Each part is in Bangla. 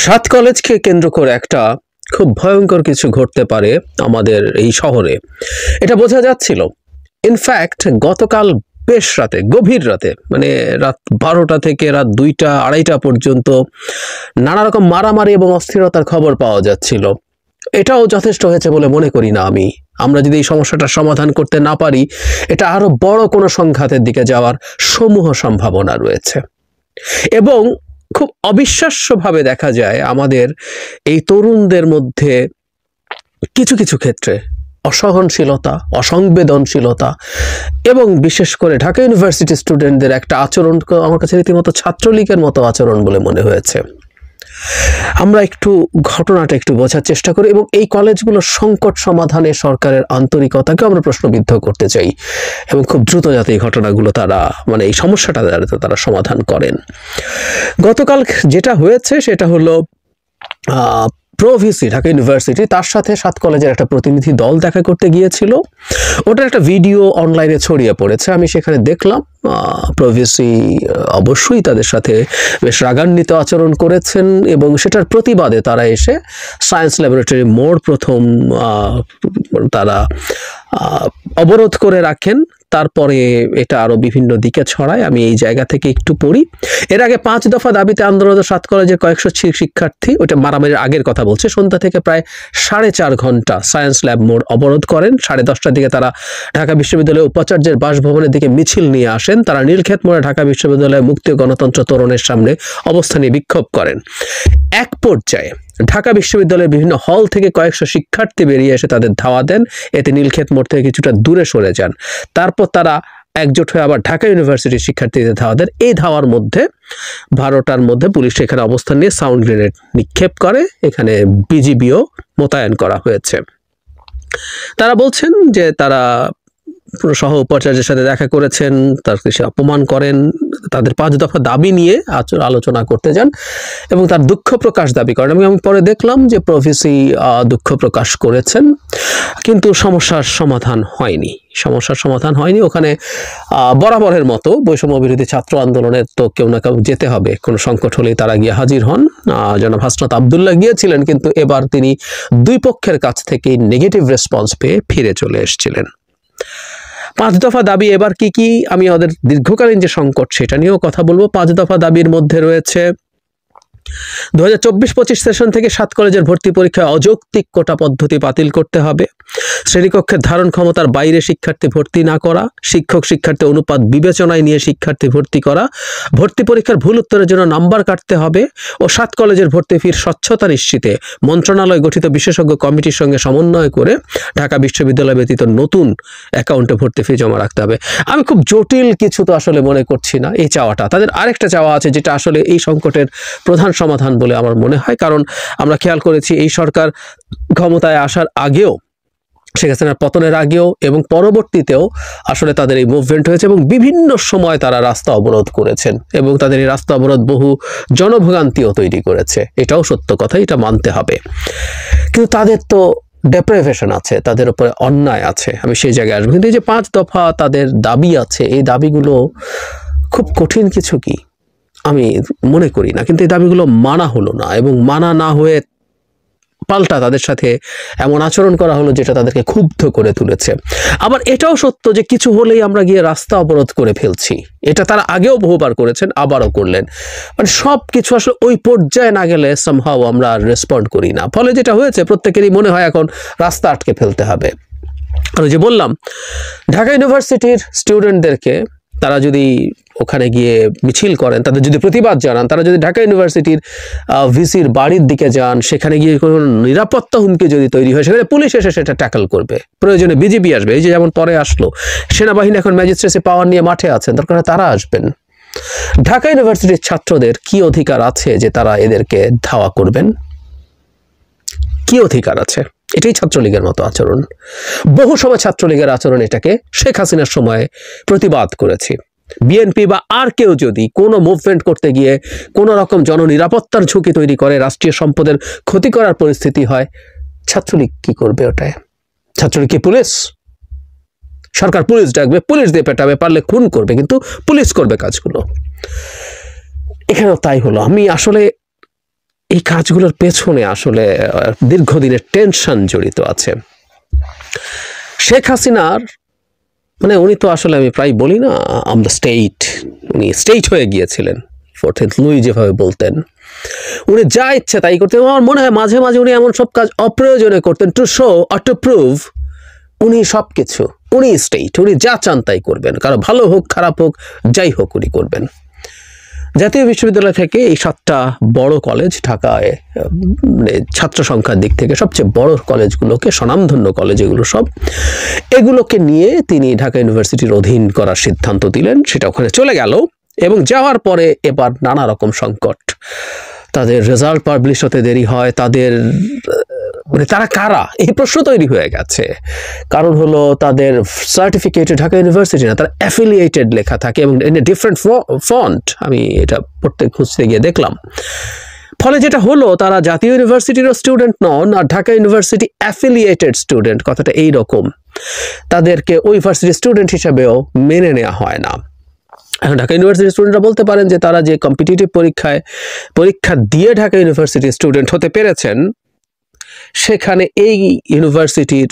সাত কলেজকে কেন্দ্র করে একটা খুব ভয়ঙ্কর কিছু ঘটতে পারে আমাদের এই শহরে, এটা বোঝা যাচ্ছিল। ইনফ্যাক্ট গতকাল বেশ রাতে, গভীর রাতে, মানে রাত 12টা থেকে রাত 2টা 2:30টা পর্যন্ত নানা রকম মারামারি এবং অস্থিরতার খবর পাওয়া যাচ্ছিল। এটাও যথেষ্ট হয়েছে বলে মনে করি না আমি। আমরা যদি এই সমস্যাটার সমাধান করতে না পারি, এটা আরো বড় কোনো সংঘাতের দিকে যাওয়ার সমূহ সম্ভাবনা রয়েছে। এবং খুব অবিশ্বাস্যভাবে দেখা যায় আমাদের এই তরুণদের মধ্যে কিছু কিছু ক্ষেত্রে অসহনশীলতা, অসংবেদনশীলতা এবং বিশেষ করে ঢাকা ইউনিভার্সিটি স্টুডেন্টদের একটা আচরণ আমার কাছে রীতিমতো ছাত্রলীগের মতো আচরণ বলে মনে হয়েছে। আমরা একটু ঘটনাটা একটু বোঝার চেষ্টা করি এবং এই কলেজগুলোর সংকট সমাধানে সরকারের আন্তরিকতাকে আমরা প্রশ্নবিদ্ধ করতে চাই এবং খুব দ্রুত যাতে এই ঘটনাগুলো তারা, মানে এই সমস্যাটা যাতে তারা সমাধান করেন। গতকাল যেটা হয়েছে সেটা হলো প্রভিসি ঢাকা ইউনিভার্সিটি, তার সাথে সাত কলেজের একটা প্রতিনিধি দল দেখা করতে গিয়েছিল। ওটার একটা ভিডিও অনলাইনে ছড়িয়ে পড়েছে, আমি সেখানে দেখলাম। প্রভিসি অবশ্যই তাদের সাথে বেশ রাগান্বিত আচরণ করেছেন এবং সেটার প্রতিবাদে তারা এসে সায়েন্স ল্যাবরেটরি মোড় প্রথম তারা অবরোধ করে রাখেন। তারপরে এটা আরো বিভিন্ন দিকে ছড়ায়। আমি এই জায়গা থেকে একটু পড়ি। এর আগে 5 দফা দাবিতে আন্দোলনরত সাত কলেজের কয়েকশো শিক্ষার্থী, ওটা মারামারির আগের কথা বলছে, সন্ধ্যা থেকে প্রায় 4.5 ঘন্টা সায়েন্স ল্যাব মোড় অবরোধ করেন। 10:30টার দিকে তারা ঢাকা বিশ্ববিদ্যালয়ের উপাচার্যের বাসভবনের দিকে মিছিল নিয়ে আসেন। তারা নীলক্ষেত মোড়ে ঢাকা বিশ্ববিদ্যালয়ের মুক্তি ও গণতন্ত্র তোরণের সামনে অবস্থানে বিক্ষোভ করেন। এক পর্যায়ে ঢাকা বিশ্ববিদ্যালয়ের বিভিন্ন হল থেকে কয়েকশো শিক্ষার্থী বেরিয়ে এসে তাদের ধাওয়া দেন। এতে নীলক্ষেত মোড় থেকে কিছুটা দূরে সরে যান। তারপর তারা একজোট হয়ে আবার ঢাকা ইউনিভার্সিটির শিক্ষার্থীদের ধাওয়া দেন। এই ধাওয়ার মধ্যে 12টার মধ্যে পুলিশ এখানে অবস্থান নিয়ে সাউন্ড গ্রেনেড নিক্ষেপ করে। এখানে বিজিবিও মোতায়েন করা হয়েছে। তারা বলছেন যে তারা সহ উপাচার্যের সাথে দেখা করেছেন, তার সে অপমান করেন, তাদের 5 দফা দাবি নিয়ে আলোচনা করতে যান এবং তার দুঃখ প্রকাশ দাবি করেন। এবং আমি পরে দেখলাম যে প্রভিসি দুঃখ প্রকাশ করেছেন, কিন্তু সমস্যার সমাধান হয়নি। ওখানে বরাবরের মতো বৈষম্য বিরোধী ছাত্র আন্দোলনের তো কেউ না কেউ যেতে হবে, কোনো সংকট হলেই তারা গিয়ে হাজির হন। জনাব হাসনাত আবদুল্লাহ গিয়েছিলেন, কিন্তু এবার তিনি দুই পক্ষের কাছ থেকে নেগেটিভ রেসপন্স পেয়ে ফিরে চলে এসেছিলেন। 5 দফা দাবি এবার কি কি, আমি ওদের দীর্ঘকালীন যে সংকট সেটা নিয়েও কথা বলবো। 5 দফা দাবির মধ্যে রয়েছে 2024-25 সেশন থেকে সাত কলেজের ভর্তি পরীক্ষায় অযৌক্তিক কোটা পদ্ধতি বাতিল করতে হবে। শ্রেণীকক্ষের ধারণ ক্ষমতার বাইরে শিক্ষার্থী ভর্তি না করা, শিক্ষক শিক্ষার্থী অনুপাত বিবেচনায় নিয়ে শিক্ষার্থী ভর্তি করা, ভর্তি পরীক্ষার ভুল উত্তরের জন্য নাম্বার কাটতে হবে ও সাত কলেজের ভর্তি ফির স্বচ্ছতা নিশ্চিতে মন্ত্রণালয় গঠিত বিশেষজ্ঞ কমিটির সঙ্গে সমন্বয় করে ঢাকা বিশ্ববিদ্যালয় ব্যতীত নতুন অ্যাকাউন্টে ভর্তি ফি জমা রাখতে হবে। আমি খুব জটিল কিছু তো আসলে মনে করছি না এই চাওয়াটা। তাদের আরেকটা চাওয়া আছে যেটা আসলে এই সংকটের প্রধান সমাধান বলে আমার মনে হয়, কারণ আমরা খেয়াল করেছি এই সরকার ক্ষমতায় আসার আগেও, শেখ হাসিনার পতনের আগেও এবং পরবর্তীতেও আসলে তাদের এই মুভমেন্ট হয়েছে এবং বিভিন্ন সময় তারা রাস্তা অবরোধ করেছেন এবং তাদের এই রাস্তা অবরোধ বহু জনভোগান্তিও তৈরি করেছে। এটাও সত্য কথা, এটা মানতে হবে। কিন্তু তাদের তো ডেপ্রাইভেশন আছে, তাদের উপরে অন্যায় আছে, আমি সেই জায়গায় আসবো। কিন্তু এই যে 5 দফা তাদের দাবি আছে, এই দাবিগুলো খুব কঠিন কিছু কি আমি মনে করি না, কিন্তু এই দাবিগুলো মানা হলো না এবং মানা না হয়ে পাল্টা তাদের সাথে এমন আচরণ করা হলো যেটা তাদেরকে ক্ষুব্ধ করে তুলেছে। আবার এটাও সত্য যে কিছু হলেই আমরা গিয়ে রাস্তা অবরোধ করে ফেলছি, এটা তারা আগেও বহুবার করেছেন, আবারও করলেন। মানে সব কিছু আসলে ওই পর্যায়ে না গেলে সামহাও আমরা রেসপন্ড করি না। ফলে যেটা হয়েছে, প্রত্যেকেরই মনে হয় এখন রাস্তা আটকে ফেলতে হবে। আর যে বললাম, ঢাকা ইউনিভার্সিটির স্টুডেন্টদেরকে তারা যদি ওখানে গিয়ে মিছিল করেন, তাদের যদি প্রতিবাদ জানান, তারা যদি ঢাকা ইউনিভার্সিটির ভিসির বাড়ির দিকে যান, সেখানে গিয়ে কোনো নিরাপত্তা হুমকি যদি তৈরি হয়, সেখানে পুলিশ এসে সেটা ট্যাকল করবে, প্রয়োজনে বিজিবি আসবে। এই যে যেমন পরে আসলো, সেনাবাহিনী এখন ম্যাজিস্ট্রেসি পাওয়ার নিয়ে মাঠে আছেন, দরকার তারা আসবেন। ঢাকা ইউনিভার্সিটির ছাত্রদের কি অধিকার আছে যে তারা এদেরকে ধাওয়া করবেন? কি অধিকার আছে? এটাই ছাত্রলীগের মতো আচরণ। বহু সময় ছাত্রলীগের আচরণ এটাকে শেখ হাসিনার সময় প্রতিবাদ করেছি। বিএনপি বা আর কেউ যদি কোনো মুভমেন্ট করতে গিয়ে কোনো রকম জননিরাপত্তার ঝুঁকি তৈরি করে, রাষ্ট্রীয় সম্পদের ক্ষতি করার পরিস্থিতি হয়, ছাত্রলীগ কি করবে? ওটায় ছাত্রলীগ কি পুলিশ? সরকার পুলিশ ডাকবে, পুলিশ দিয়ে পেটাবে, পারলে খুন করবে, কিন্তু পুলিশ করবে কাজগুলো। এখানেও তাই হলো। আমি আসলে এই কাজগুলোর পেছনে আসলে দীর্ঘদিনের টেনশন জড়িত আছে। শেখ হাসিনার মানে উনি তো আসলে আমি প্রায় বলি না আম দ্য স্টেট, উনি স্টেট হয়ে গিয়েছিলেন, 14th লুই যেভাবে বলতেন, উনি যা ইচ্ছে তাই করতেন। আমার মনে হয় মাঝে মাঝে উনি এমন সব কাজ অপ্রয়োজনে করতেন, to show or to prove উনি সব কিছু, উনি স্টেট, উনি যা চান তাই করবেন, কারো ভালো হোক খারাপ হোক যাই হোক উনি করবেন। জাতীয় বিশ্ববিদ্যালয় থেকে এই 7টা বড় কলেজ, ঢাকায় মানে ছাত্র সংখ্যার দিক থেকে সবচেয়ে বড় কলেজগুলোকে, স্বনামধন্য কলেজ এগুলো সব, এগুলোকে নিয়ে তিনি ঢাকা ইউনিভার্সিটির অধীন করার সিদ্ধান্ত দিলেন। সেটা ওখানে চলে গেল এবং যাওয়ার পরে এবার নানা রকম সংকট, তাদের রেজাল্ট পাবলিশ হতে দেরি হয়, তাদের মানে তারা কারা এই প্রশ্ন তৈরি হয়ে গেছে। কারণ হলো তাদের সার্টিফিকেটে ঢাকা ইউনিভার্সিটি না, তারা অ্যাফিলিয়েটেড লেখা থাকে এবং ইন এ ডিফারেন্ট ফন্ট। আমি এটা পড়তে খুঁজতে গিয়ে দেখলাম। ফলে যেটা হলো, তারা জাতীয় ইউনিভার্সিটিরও স্টুডেন্ট নন, আর ঢাকা ইউনিভার্সিটি অ্যাফিলিয়েটেড স্টুডেন্ট, কথাটা এইরকম, তাদেরকে ওই ইউনিভার্সিটির স্টুডেন্ট হিসেবেও মেনে নেওয়া হয় না। এখন ঢাকা ইউনিভার্সিটির স্টুডেন্টরা বলতে পারেন যে তারা যে কম্পিটিটিভ পরীক্ষা দিয়ে ঢাকা ইউনিভার্সিটির স্টুডেন্ট হতে পেরেছেন, সেখানে এই ইউনিভার্সিটির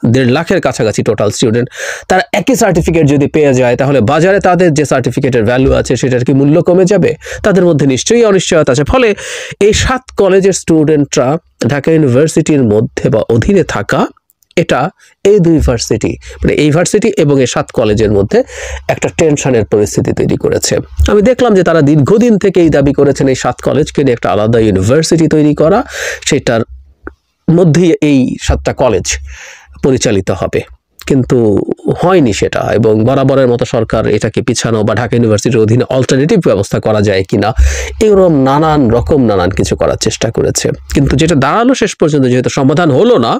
1.5 লাখের কাছাকাছি টোটাল স্টুডেন্ট, তারা একই সার্টিফিকেট যদি পেয়ে যায় তাহলে বাজারে তাদের যে সার্টিফিকেটের ভ্যালু আছে সেটার কি মূল্য কমে যাবে? তাদের মধ্যে নিশ্চয়ই অনিশ্চয়তা আছে। ফলে এই 7 কলেজের স্টুডেন্টরা ঢাকা ইউনিভার্সিটির মধ্যে বা অধীনে থাকা, এটা এই 2 ইউনিভার্সিটি মানে এই ইউনিভার্সিটি এবং এই 7 কলেজের মধ্যে একটা টেনশনের পরিস্থিতি তৈরি করেছে। আমি দেখলাম যে তারা দীর্ঘদিন থেকে এই দাবি করেছেন এই 7 কলেজকে নিয়ে একটা আলাদা ইউনিভার্সিটি তৈরি করা, সেটার মধ্যেই এই 7টা কলেজ পরিচালিত হবে, কিন্তু হয়নি সেটা। এবং বরাবরের মতো সরকার এটাকে পিছানো বা ঢাকা ইউনিভার্সিটির অধীনে অল্টারনেটিভ ব্যবস্থা করা যায় কিনা এরকম নানান কিছু করার চেষ্টা করেছে। কিন্তু যেটা দাঁড়ালো শেষ পর্যন্ত, যেহেতু সমাধান হলো না,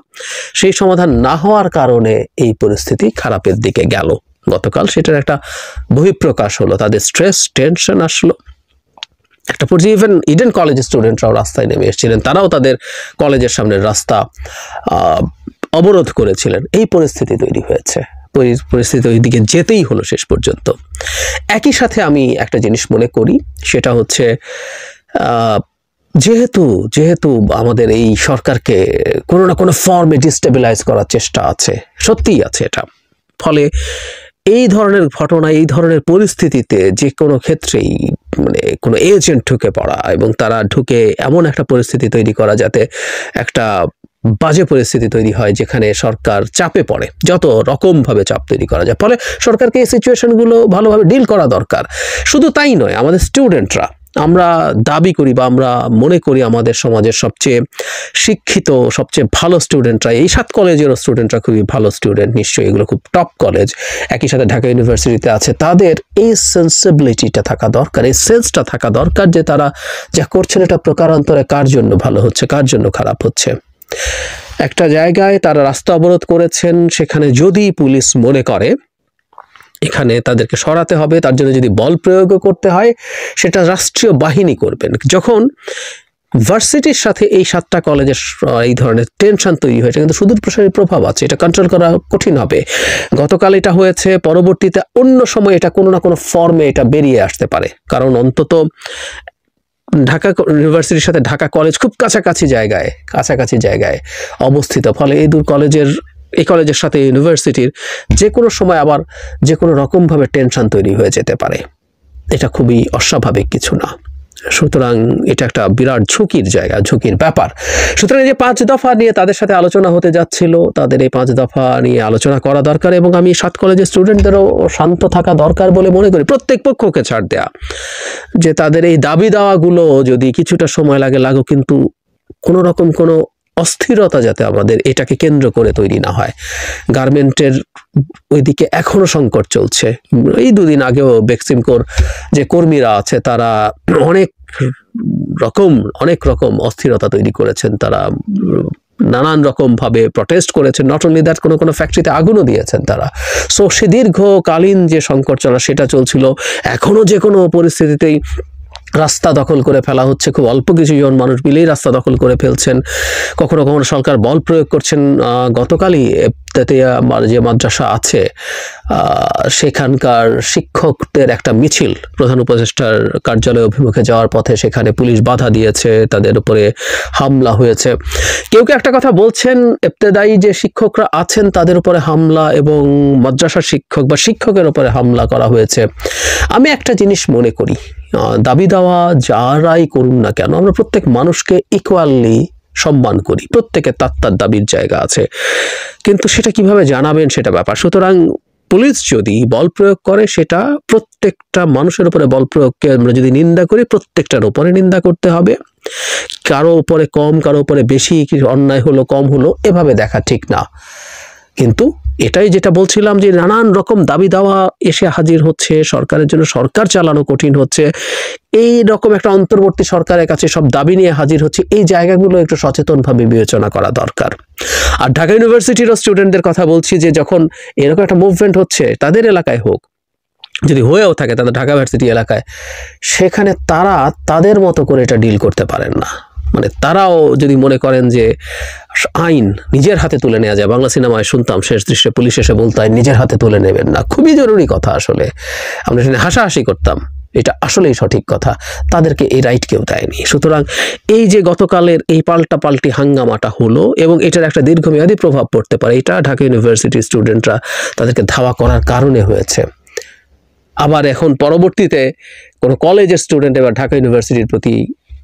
সেই সমাধান না হওয়ার কারণে এই পরিস্থিতি খারাপের দিকে গেল। গতকাল সেটার একটা বহিঃপ্রকাশ হলো, তাদের স্ট্রেস টেনশন আসলো। একটা পর্যায়ে ইভেন ইডেন কলেজের স্টুডেন্টরাও রাস্তায় নেমে এসেছিলেন, তারাও তাদের কলেজের সামনের রাস্তা অবরোধ করেছিলেন। এই পরিস্থিতি তৈরি হয়েছে, পরিস্থিতি ওই দিকে যেতেই হলো শেষ পর্যন্ত। একই সাথে আমি একটা জিনিস মনে করি, সেটা হচ্ছে যেহেতু আমাদের এই সরকারকে কোনো না কোনো ফর্মে ডিস্টেবিলাইজ করার চেষ্টা আছে, সত্যিই আছে এটা। ফলে এই ধরনের ঘটনা, এই ধরনের পরিস্থিতিতে যে কোনো ক্ষেত্রেই মানে কোনো এজেন্ট ঢুকে পড়া এবং তারা ঢুকে এমন একটা পরিস্থিতি তৈরি করা যাতে একটা বাজে পরিস্থিতি তৈরি হয় যেখানে সরকার চাপে পড়ে, যত রকমভাবে চাপ তৈরি করা যায়। ফলে সরকারকে এই সিচুয়েশনগুলো ভালোভাবে ডিল করা দরকার। শুধু তাই নয়, আমাদের স্টুডেন্টরা, আমরা দাবি করি বা আমরা মনে করি আমাদের সমাজের সবচেয়ে শিক্ষিত, সবচেয়ে ভালো স্টুডেন্টরা, এই 7 কলেজেরও স্টুডেন্টরা খুবই ভালো স্টুডেন্ট, নিশ্চয়ই এগুলো খুব টপ কলেজ, একই সাথে ঢাকা ইউনিভার্সিটিতে আছে। তাদের এই সেন্সিবিলিটিটা থাকা দরকার, এই সেন্সটা থাকা দরকার যে তারা যা করছেন এটা প্রকারান্তরে কার জন্য ভালো হচ্ছে, কার জন্য খারাপ হচ্ছে। একটা জায়গায় তারা রাস্তা অবরোধ করেছেন, সেখানে যদি পুলিশ মনে করে এখানে তাদেরকে সরাতে হবে, তার জন্য যদি বল প্রয়োগও করতে হয়, সেটা রাষ্ট্রীয় বাহিনী করবেন। যখন ভার্সিটির সাথে এই 7টা কলেজের এই ধরনের টেনশন তৈরি হয়েছে, কিন্তু সুদূর প্রসারী প্রভাব আছে, এটা কন্ট্রোল করা কঠিন হবে। গতকাল এটা হয়েছে, পরবর্তীতে অন্য সময় এটা কোনো না কোনো ফর্মে এটা বেরিয়ে আসতে পারে, কারণ অন্তত ঢাকা ইউনিভার্সিটির সাথে ঢাকা কলেজ খুব কাছাকাছি জায়গায় অবস্থিত। ফলে এই 2 কলেজের সাথে ইউনিভার্সিটির যে কোনো সময় আবার যে কোনো রকমভাবে টেনশন তৈরি হয়ে যেতে পারে। এটা খুবই অস্বাভাবিক কিছু না। সুতরাং এটা একটা বিরাট ঝুঁকির ব্যাপার। সুতরাং যে 5 দফা নিয়ে তাদের সাথে আলোচনা হতে যাচ্ছিল, তাদের এই 5 দফা নিয়ে আলোচনা করা দরকার এবং আমি 7 কলেজের স্টুডেন্টদেরও শান্ত থাকা দরকার বলে মনে করি। প্রত্যেক পক্ষকে ছাড় দেয়া, যে তাদের এই দাবি দাওয়াগুলো যদি কিছুটা সময় লাগুক, কিন্তু কোনো রকম কোনো অস্থিরতা যাতে আমাদের এটাকে কেন্দ্র করে তৈরি না হয়। গার্মেন্টের ওইদিকে এখনো সংকট চলছে। এই 2 দিন আগেও বেক্সিমকোর যে কর্মীরা আছে তারা অনেক রকম অস্থিরতা তৈরি করেছেন, তারা নানান রকম ভাবে প্রটেস্ট করেছেন। নট অনলি দ্যাট, কোনো ফ্যাক্টরিতে আগুনও দিয়েছেন তারা। সো সে দীর্ঘকালীন যে সংকট চলা সেটা চলছিল, এখনো যে কোনো পরিস্থিতিতেই রাস্তা দখল করে ফেলা হচ্ছে, খুব অল্প কিছু জন মানুষ মিলেই রাস্তা দখল করে ফেলছেন, কখনো কখনো সরকার বল প্রয়োগ করছেন। গতকালই তেতিয়া যে মাদ্রাসা আছে সেখানকার শিক্ষকদের একটা মিছিল প্রধান উপদেষ্টার কার্যালয় অভিমুখে যাওয়ার পথে সেখানে পুলিশ বাধা দিয়েছে, তাদের উপরে হামলা হয়েছে। কেউ কেউ একটা কথা বলছেন, ইবতেদায়ী যে শিক্ষকরা আছেন তাদের উপরে হামলা এবং মাদ্রাসার শিক্ষক বা শিক্ষকের উপরে হামলা করা হয়েছে। আমি একটা জিনিস মনে করি, দাবি দেওয়া যারাই করুন না কেন, আমরা প্রত্যেক মানুষকে ইকুয়ালি সম্মান করি, প্রত্যেকের তার দাবির জায়গা আছে, কিন্তু সেটা কিভাবে জানাবেন সেটা ব্যাপার। সুতরাং পুলিশ যদি বল প্রয়োগ করে সেটা প্রত্যেকটা মানুষের উপরে বল প্রয়োগকে আমরা যদি নিন্দা করি, প্রত্যেকটার উপরে নিন্দা করতে হবে। কারো উপরে কম, কারো উপরে বেশি, অন্যায় হলো কম হলো এভাবে দেখা ঠিক না। কিন্তু এটাই যেটা বলছিলাম যে নানান রকম দাবি দাওয়া এসে হাজির হচ্ছে, সরকারের জন্য সরকার চালানো কঠিন হচ্ছে, এই রকম একটা অন্তর্বর্তী সরকারের কাছে সব দাবি নিয়ে হাজির হচ্ছে, এই জায়গাগুলো একটু সচেতনভাবে বিবেচনা করা দরকার। আর ঢাকা ইউনিভার্সিটিরও স্টুডেন্টদের কথা বলছি যে যখন এরকম একটা মুভমেন্ট হচ্ছে তাদের এলাকায় হোক, যদি হয়েও থাকে তাদের ঢাকা ইউনিভার্সিটি এলাকায়, সেখানে তারা তাদের মতো করে এটা ডিল করতে পারেন না। মানে তারাও যদি মনে করেন যে আইন নিজের হাতে তুলে নেওয়া যায়, বাংলা সিনেমায় শুনতাম শেষ দৃশ্যে পুলিশ এসে বলতো আইন নিজের হাতে তুলে নেবেন না, খুবই জরুরি কথা। আসলে আমরা সেখানে হাসাহাসি করতাম, এটা আসলেই সঠিক কথা, তাদেরকে এই রাইট কেউ দেয়নি। সুতরাং এই যে গতকালের এই পাল্টাপাল্টি হাঙ্গামাটা হলো এবং এটার একটা দীর্ঘমেয়াদী প্রভাব পড়তে পারে, এটা ঢাকা ইউনিভার্সিটির স্টুডেন্টরা তাদেরকে ধাওয়া করার কারণে হয়েছে। আবার এখন পরবর্তীতে কোনো কলেজের স্টুডেন্ট এবার ঢাকা ইউনিভার্সিটির প্রতি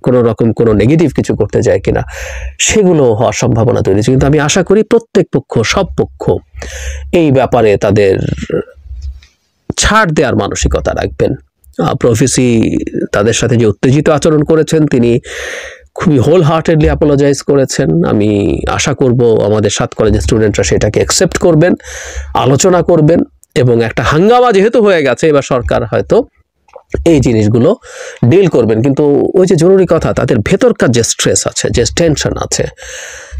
কোনো রকম কোনো নেগেটিভ কিছু করতে যায় কিনা, সেগুলো হওয়ার সম্ভাবনা তৈরি হচ্ছে। কিন্তু আমি আশা করি প্রত্যেক পক্ষ, সব পক্ষ এই ব্যাপারে তাদের ছাড় দেওয়ার মানসিকতা রাখবেন। প্রফেসি তাদের সাথে যে উত্তেজিত আচরণ করেছেন তিনি খুবই হোল হার্টেডলি অ্যাপোলোজাইজ করেছেন। আমি আশা করব আমাদের 7 কলেজের স্টুডেন্টরা সেটাকে অ্যাকসেপ্ট করবেন, আলোচনা করবেন এবং একটা হাঙ্গামা যেহেতু হয়ে গেছে এবার সরকার হয়তো এই জিনিসগুলো ডিল করবেন। কিন্তু ওই যে জরুরি কথা, তাদের ভেতরকার যে স্ট্রেস আছে, যে টেনশন আছে,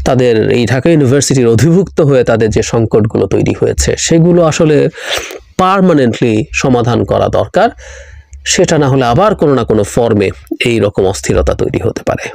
তাদের এই ঢাকা ইউনিভার্সিটির অধিভুক্ত হয়ে তাদের যে সংকটগুলো তৈরি হয়েছে সেগুলো আসলে পার্মানেন্টলি সমাধান করা দরকার। সেটা না হলে আবার কোনো না কোনো ফর্মে এই রকম অস্থিরতা তৈরি হতে পারে।